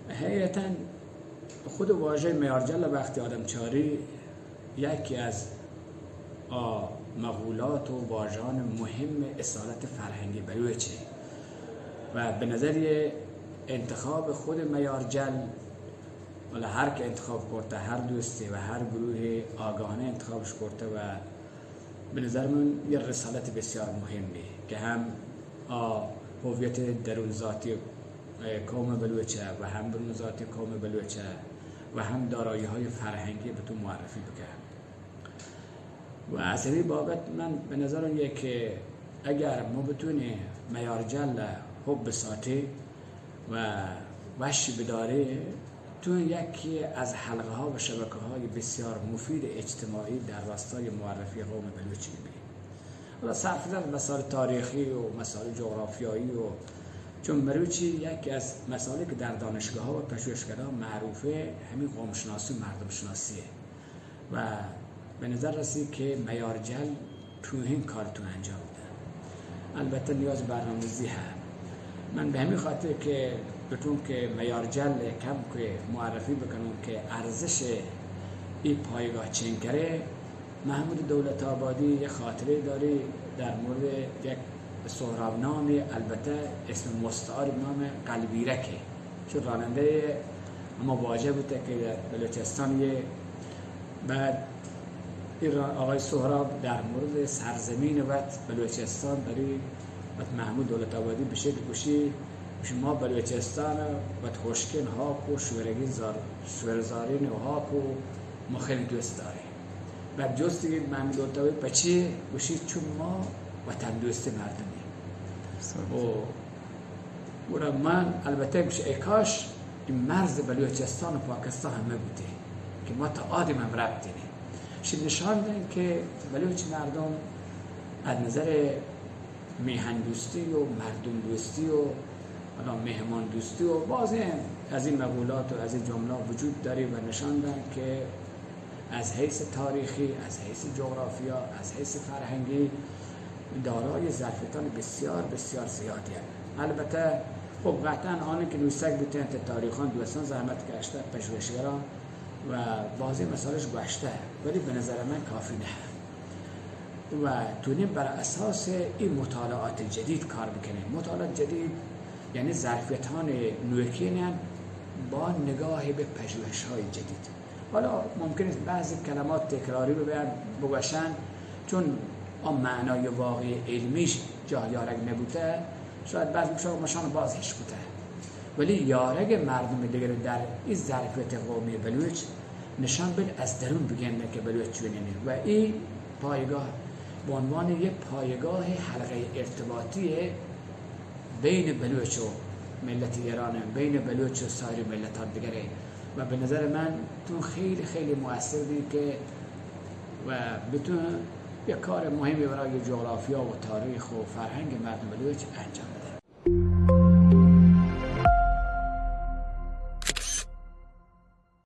حقیقتا خود واژه میارجل وقتی آدم چاری یکی از مقولات و واژه‌ان مهم اصالت فرهنگی بلوچه و به نظر انتخاب خود میارجل ولی هر که انتخاب کرده، هر دوستی و هر گروه آگاهانه انتخابش کرده و به نظر من یه رسالت بسیار مهمی که هم هویت درون ذاتی قوم بلوچه و هم برون ذاتی قوم بلوچه و هم دارایی های فرهنگی به تو معرفی بکنم. و از این بابت من به نظر میاد که اگر ما بتونیم میارجل حب ساتی و وشی بداره تو یکی از حلقه ها و شبکه های بسیار مفید اجتماعی در راستای معرفی قوم بلوچی می. حالا صرف نظر مسائل تاریخی و مسائل جغرافیایی و چون بلوچی یکی از مسائلی که در دانشگاه ها و پژوهشگاه معروفه همین قوم شناسی و مردم شناسیه و به نظر رسید که میارجل تو این کار تو انجام ده. البته نیاز برنامه‌ریزی هست. من به همین خاطر که بتون که میارجل کم که معرفی بکنم که ارزش این پایگاه چنکره محمود دولت آبادی یک خاطره داری در مورد یک سهراب نامی البته اسم مستعار نام قلبیرکه چون راننده مواجه بوده که بلوچستانیه. بعد این آقای سهراب در مورد سرزمین وقت بلوچستان داری محمود دولت آبادی به شکل گوشی ما بلوچستان و خوشکن هاک و شورزارین و هاک و ما خیلی دوست داریم. بعد جز دیگه محمود دولت آبادی بچه گوشی چون ما وطن دوست مردمی و من البته گوشی ای کاش این مرز بلوچستان و پاکستان همه بوده که ما تا آدم هم ربط دینیم نشان دهیم که بلوچ مردم از نظر میهن دوستی و مردم دوستی و مهمان دوستی و بعضی از این مقولات و از این جمله وجود داره و نشان دهیم که از حیث تاریخی، از حیث جغرافیا، از حیث فرهنگی دارای ظرفیتان بسیار بسیار زیادی هست. البته خب قطعا آنه که دوستک بودن تاریخان دوستان زحمت کشته پژوهشگران و بعضی مسائلش گشته ولی به نظر من کافی نه و تونیم بر اساس این مطالعات جدید کار بکنیم. مطالعات جدید یعنی ظرفیتان نوکینن با نگاه به پژوهش‌های جدید. حالا ممکن است بعضی کلمات تکراری بگوشن چون معنای واقعی علمیش جا یارگ نبوده شاید بعضی مشان بازش بوده ولی یارگ مردم دیگر در این ظرفیت قومی بلوچ نشان بده از درون بگنده که بلوچ چونینه و این پایگاه به عنوان یک پایگاه حلقه ارتباطی بین بلوچ و ملت ایران بین بلوچ و سایر ملت‌ها دیگره و به نظر من تو خیلی خیلی مؤثر دی که و بتونه یک کار مهمی برای جغرافیا و تاریخ و فرهنگ مردم بلوچ انجام بده.